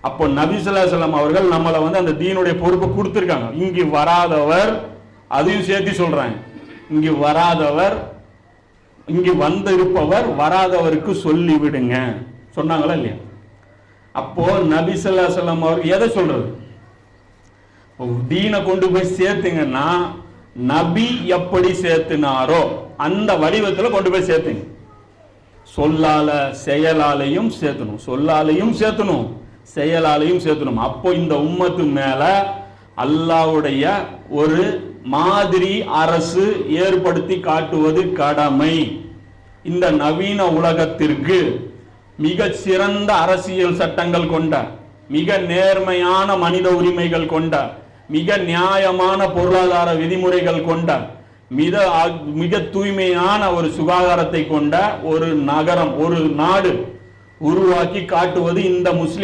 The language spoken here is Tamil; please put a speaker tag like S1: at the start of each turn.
S1: அப்போ நபி ஸல்லல்லாஹு அலைஹி வஸல்லம் அவர்கள் நம்மளை அந்த தீனுடைய பொறுப்பை கொடுத்துருக்காங்க. இங்கு வராதவர், அதையும் சேர்த்து சொல்றாங்க, இங்கு வராதவர், இங்கு வந்திருப்பவர் வராதவருக்கு சொல்லி விடுங்க சொன்னாங்களா இல்லையா? அப்போ நபி ஸல்லல்லாஹு அலைஹி வஸல்லம் அவர் எதை சொல்றது? தீனை கொண்டு போய் சேர்த்துங்கன்னா நபி எப்படி சேர்த்துனாரோ அந்த வடிவத்தில் கொண்டு போய் சேர்த்துங்க. சொல்லால செயலாலையும் சேர்த்தணும், சொல்லாலையும் சேர்த்தணும், செயலாலையும் சேர்த்தணும். அப்போ இந்த உம்மத்து மேல அல்லாஹ்வுடைய ஒரு மாதிரி அரசு ஏற்படுத்தி காட்டுவது கடமை. இந்த நவீன உலகத்திற்கு மிக சிறந்த அரசியல் சட்டங்கள் கொண்ட, மிக நேர்மையான மனித உரிமைகள் கொண்ட, மிக நியாயமான பொருளாதார விதிமுறைகள் கொண்ட, மிக தூய்மையான ஒரு சுகாதாரத்தை கொண்ட ஒரு நகரம், ஒரு நாடு உருவாக்கி காட்டுவது இந்த முஸ்லிம்